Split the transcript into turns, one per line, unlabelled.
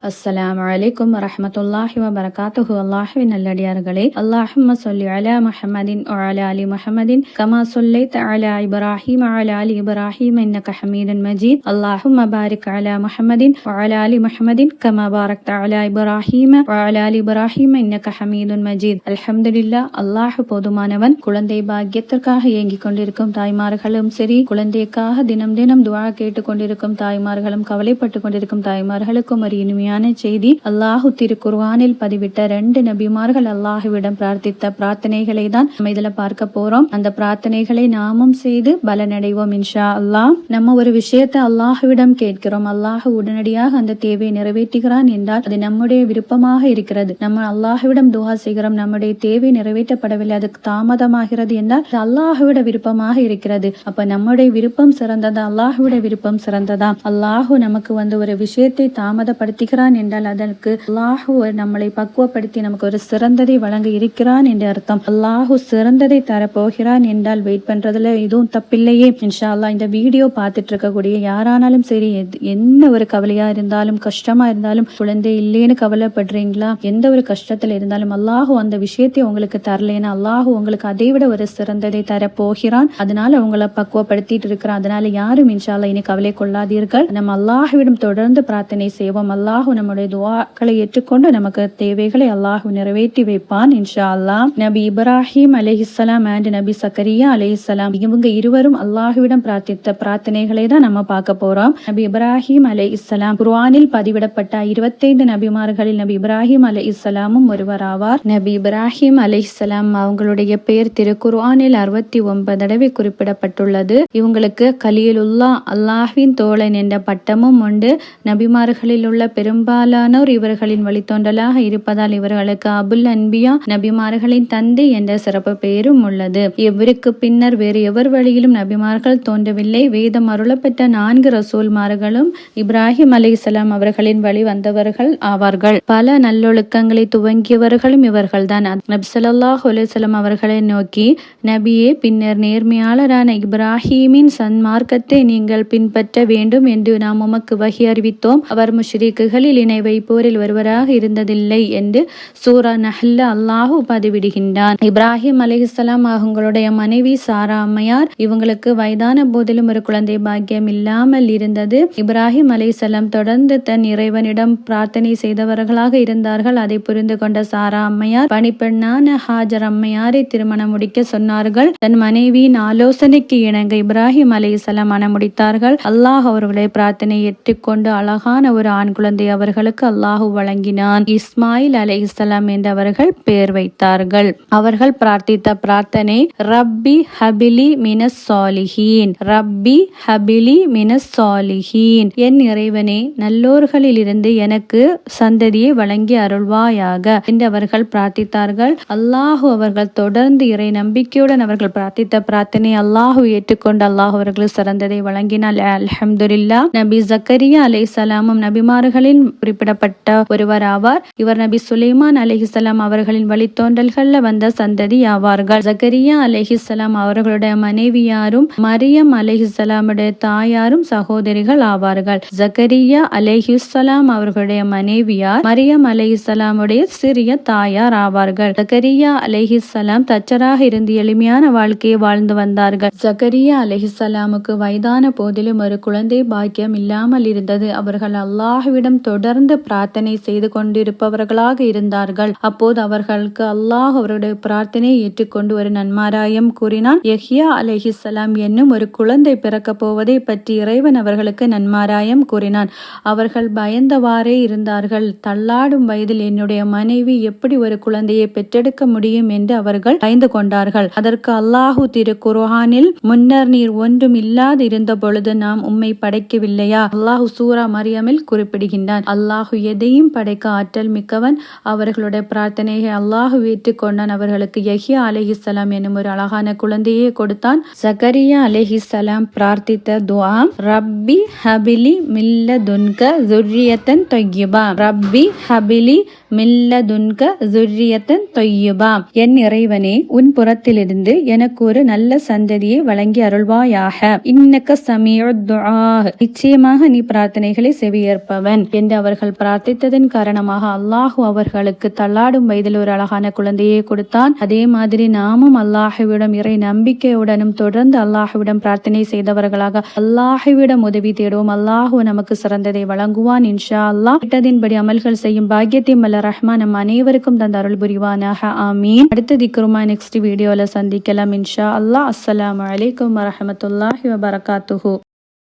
அஸ்ஸலாமு அலைக்கும் வரஹ்மத்துல்லாஹி வபரகாத்துஹு. அல்லாஹ்வின் நல்லடியார்களே, அல்லாஹும்ம ஸல்லி அலா முஹம்மதின் வ அலா ஆலி முஹம்மதின் கமா ஸல்லைத அலா இப்ராஹீம் வ அலா ஆலி இப்ராஹீம் இன்னக ஹமீதுன் மஜீத். அல்லாஹும்ம பாரிக் அலா முஹம்மதின் வ அலா ஆலி முஹம்மதின் கமா பாரக்த அலா இப்ராஹீம் வ அலா ஆலி இப்ராஹீம் இன்னக ஹமீதுன் மஜீத். அல்ஹம்துலில்லாஹ். அல்லாஹ் போதுமானவன். குழந்தை பாக்கியத்திற்காக ஏங்கிக் கொண்டிருக்கும் தாய்மார்களும் சரி, குழந்தைக்காக தினம் தினம் துஆ கேட்டுக் கொண்டிருக்கும் தாய்மார்களும், கவலைப்பட்டு கொண்டிருக்கும் தாய்மார்களுக்கும் ஒரு இனிமையான செய்தி. அல்லாஹு திருக்குர்ஆனில் பதிவிட்ட 2 நபிமார்கள் அல்லாஹுவிடம் பிரார்த்தித்த பிரார்த்தனைகளை தான் நம்ம இதுல பார்க்க போறோம். அந்த பிரார்த்தனைகளை நாமும் செய்து பலனடைவோம் இன்ஷா அல்லாஹ். நம்ம ஒரு விஷயத்தை அல்லாஹுவிடம் கேட்கிறோம், அல்லாஹ் உடனடியாக அந்த தேவையை நிறைவேற்றுகிறான் என்றால் அது நம்முடைய விருப்பமாக இருக்கிறது. நம்ம அல்லாஹுவிடம் துஆ செய்கிறோம், நம்முடைய தேவை நிறைவேற்றப்படவில்லை, அதுக்கு தாமதமாகிறது என்றால் அது அல்லாஹுவிட விருப்பமாக இருக்கிறது. அப்ப நம்முடைய விருப்பம் சிறந்ததா, அல்லாஹுவிட விருப்பம் சிறந்ததா? அல்லாஹு நமக்கு ஒரு விஷயத்தை தாமதப்படுத்துகிறான் என்றால் அதற்கு அல்லாஹு நம்மளை பக்குவப்படுத்தி நமக்கு ஒரு சிறந்ததை வழங்க இருக்கிறான் என்று அர்த்தம். அல்லாஹு சிறந்ததை தரப்போகிறான் என்றால் வெயிட் பண்றதுல எதுவும் தப்பில்லையே. இன்ஷா அல்லாஹ். இந்த வீடியோ பார்த்துட்டு இருக்கக்கூடிய யாரானாலும் சரி, என்ன ஒரு கவலையா இருந்தாலும், கஷ்டமா இருந்தாலும், குழந்தை இல்லைன்னு கவலைப்படுறீங்களா, எந்த ஒரு கஷ்டத்துல இருந்தாலும் அல்லாஹு அந்த விஷயத்தை உங்களுக்கு தரலைன்னா அல்லாஹு உங்களுக்கு அதை விட ஒரு சிறந்ததை தரப்போகிறான். அதனால உங்களை பக்குவப்படுத்திட்டு இருக்கிறான். அதனால யாரும் இன்ஷா அல்லாஹ் இனி கவலை கொள்ளாதீர்கள். நம்ம அல்லாஹுவிடம் தொடர்ந்து பிரார்த்தனை செய்வோம். அல்லாஹு நம்முடைய துஆக்களை ஏற்றுக்கொண்டு நமக்கு தேவைகளை அல்லாஹ் நிறைவேற்றி வைப்பான் இன்ஷா அல்லாஹ். நபி இப்ராஹிம் அலைஹிஸ்ஸலாம் and நபி சக்கரியா அலைஹிஸ்ஸலாம், இவங்க இருவரும் அல்லாஹுவிடம் பிரார்த்தித்த பிரார்த்தனைகளை தான் நம்ம பார்க்க போறோம். நபி இப்ராஹிம் அலைஹிஸ்ஸலாம் குர்ஆனில் பதிவிடப்பட்ட 25 நபிமார்களில் நபி இப்ராஹிம் அலைஹிஸ்ஸலாமும் ஒருவர் ஆவார். நபி இப்ராஹிம் அலைஹிஸ்ஸலாம் அவங்களுடைய பெயர் திருக்குர்ஆனில் 69 தடவை குறிப்பிடப்பட்டுள்ளது. இவங்களுக்கு கலீலுல்லாஹ், அல்லாஹ்வின் தோழன் என்ற பட்டமும் உண்டு. நபிமார்களில் உள்ள பெரும்பாலானோர் இவர்களின் வழித்தோன்றலாக இருப்பதால் இவர்களுக்கு அபுல் அன்பியா, நபிமார்களின் தந்தை என்ற சிறப்பு பெயரும் உள்ளது. இவருக்கு பின்னர் வேறு எவர் வழியிலும் நபிமார்கள் தோன்றவில்லை. வேதம் அருளப்பட்ட 4 ரசூல்மார்களும் இப்ராஹிம் அலைஹிஸ்ஸலாம் அவர்களின் வழி வந்தவர்கள் ஆவார்கள். பல நல்லொழுக்கங்களை துவங்கியவர்களும் இவர்கள்தான். நபி ஸல்லல்லாஹு அலைஹி வஸல்லம் அவர்களை நோக்கி, நபியே, பின்னர் நேர்மையாளரான இப்ராஹீமின் சன்மார்க்கத்தை நீங்கள் பின்பற்ற வேண்டும் என்று நாம் உமக்கு வஹி அறிவித்தோம். அவர் முஷ்ரிக்குகளில் இணை வைப்போரில் ஒருவராக இருந்ததில்லை என்று சூரா நஹ்ல்ல அல்லாஹு பதிவிடுகின்றான். இப்ராஹிம் அலைஹிஸ்ஸலாம் அவங்களுடைய மனைவி சாரா அம்மையார், இவங்களுக்கு வயதான போதிலும் ஒரு குழந்தை பாக்கியம் இல்லாமல் இருந்தது. இப்ராஹிம் அலைஹிஸ்ஸலாம் தொடர்ந்து தன் இறைவனிடம் பிரார்த்தனை செய்தவர்களாக இருந்தார்கள். அதை புரிந்து கொண்ட சாரா அம்மையார் பணிப்பெண்ணான ஹாஜர் அம்மையாரை திருமணம் முடிக்க சொன்னார்கள். தன் மனைவியின் ஆலோசனைக்கு இணங்க இப்ராஹிம் அலைஹிஸ்ஸலாம் மனம் முடித்தார்கள். அல்லாஹ் அவர்களுடைய பிரார்த்தனை ஏற்றுக்கொண்டு அழகான ஒரு ஆண் குழந்தை அவர்களுக்கு அல்லாஹு வழங்கினான். இஸ்மாயில் அலைஹிஸ்ஸலாம் என்று அவர்கள் பெயர் வைத்தார்கள். அவர்கள் பிரார்த்தித்த பிரார்த்தனை, ரப்பி ஹபிலி மினஸ் சாலிஹீன், ரப்பி ஹபிலி மினஸ் சாலிஹீன், என் இறைவனே, நல்லோர்களில் இருந்து எனக்கு சந்ததியை வழங்கி அருள்வாயாக என்று அவர்கள் பிரார்த்தித்தார்கள். அல்லாஹு அவர்கள் தொடர்ந்து இறை நம்பிக்கையுடன் அவர்கள் பிரார்த்தித்த பிரார்த்தனை அல்லாஹு ஏற்றுக்கொண்டு அல்லாஹ் அவர்களுக்கு சிறந்ததை வழங்கினார். அல்ஹம்துலில்லாஹ். நபி ஜக்கரியா அலைஹிஸ்ஸலாமும் நபிமார்களில் குறிப்பிடப்பட்ட ஒருவர் ஆவார். இவர் நபி சுலைமான் அலைஹிஸ்ஸலாம் அவர்களின் வழித்தோன்றல்கள்ல வந்த சந்ததி ஆவார்கள். ஜக்கரியா அலைஹிஸ்ஸலாம் அவர்களுடைய மனைவியாரும் மரியம் அலைஹிஸ்ஸலாமுடைய தாயாரும் சகோதரிகள் ஆவார்கள். ஜக்கரியா அலைஹிஸ்ஸலாம் அவர்களுடைய மனைவியார் மரியம் அலைஹிஸ்ஸலாமுடைய சிறிய தாயார் ஆவார்கள். ஜக்கரியா அலைஹிஸ்ஸலாம் தச்சராக இருந்து எளிமையான வாழ்க்கையை வாழ்ந்து வந்தார்கள். ஜக்கரியா அலைஹிஸ்ஸலாமுக்கு வயதான போதிலும் ஒரு குழந்தை பாக்கியம் இல்லாமல் இருந்தது. அவர்கள் அல்லாஹ்விடம் தொடர்ந்து பிரார்த்தனை செய்து கொண்டிருப்பவர்களாக இருந்தார்கள். அப்போது அவர்களுக்கு அல்லாஹ் அவருடைய பிரார்த்தனையை ஏற்றுக்கொண்டு ஒரு நன்மாராயம் கூறினான். யஹ்யா அலைஹிஸ்ஸலாம் என்னும் ஒரு குழந்தை பிறக்க போவதை பற்றி இறைவன் அவர்களுக்கு நன்மாராயம் கூறினான். அவர்கள் பயந்தவாறே இருந்தார்கள். தள்ளாடும் வயதில் என்னுடைய மனைவி எப்படி ஒரு குழந்தையை பெற்றெடுக்க முடியும் என்று அவர்கள் பயந்து கொண்டார்கள். அதற்கு அல்லாஹு திருக்குர்ஆனில், முன்னர் நீர் ஒன்றும் இல்லாது இருந்த பொழுது நாம் உம்மை படைக்கவில்லையா? அல்லாஹு சூரா மரியமில் குறிப்பிடுகின்றான். அல்லாஹு எதையும் படைக்க ஆற்றல் மிக்கவன். அவர்களுடைய பிரார்த்தனையை அல்லாஹு ஏற்றுக்கொண்டான். அவர்களுக்கு யஹ்யா அலைஹிஸ்ஸலாம் என்னும் ஒரு அழகான குழந்தையை கொடுத்தான். ஜக்கரியா அலைஹிஸ்ஸலாம் பிரார்த்தித்த துஆ, ரப்பி ஹபிலி மில்லதுன்க ذுர்ரியத்தன் தொய்யிபா, ரப்பி ஹபிலி மில்லதுன்க ذுர்ரியத்தன் தொய்யிபா, என் இறைவனே, உன் புறத்திலிருந்து எனக்கு ஒரு நல்ல சந்ததியை வழங்கி அருள்வாயாக. இன்னக்க சமீஉத் துஆ, நிச்சயமாக நீ பிரார்த்தனைகளை செவியேற்பவன் என்று என்று அவர்கள் பிரார்த்தித்ததன் காரணமாக அல்லாஹு அவர்களுக்கு தள்ளாடும் வயதில் ஒரு அழகான குழந்தையை கொடுத்தான். அதே மாதிரி நாமும் அல்லாஹுவிடம் இறை நம்பிக்கையுடனும் தொடர்ந்து அல்லாஹுவிடம் பிரார்த்தனை செய்தவர்களாக அல்லாஹுவிடம் உதவி தேடுவோம். அல்லாஹு நமக்கு சிறந்ததை வழங்குவான் இன்ஷா அல்லாஹ். கிட்டதின்படி அமல்கள் செய்யும் பாக்கியத்தை வல்ல ரஹ்மான் நம் அனைவருக்கும் தந்த அருள் புரிவானாக. ஆமீன். அடுத்த திக்ருமா நெக்ஸ்ட் வீடியோல சந்திக்கலாம் இன்ஷா அல்லாஹ். அஸ்ஸலாமு அலைக்கும் வரஹ்மத்துல்லாஹி வபரகாத்துஹு.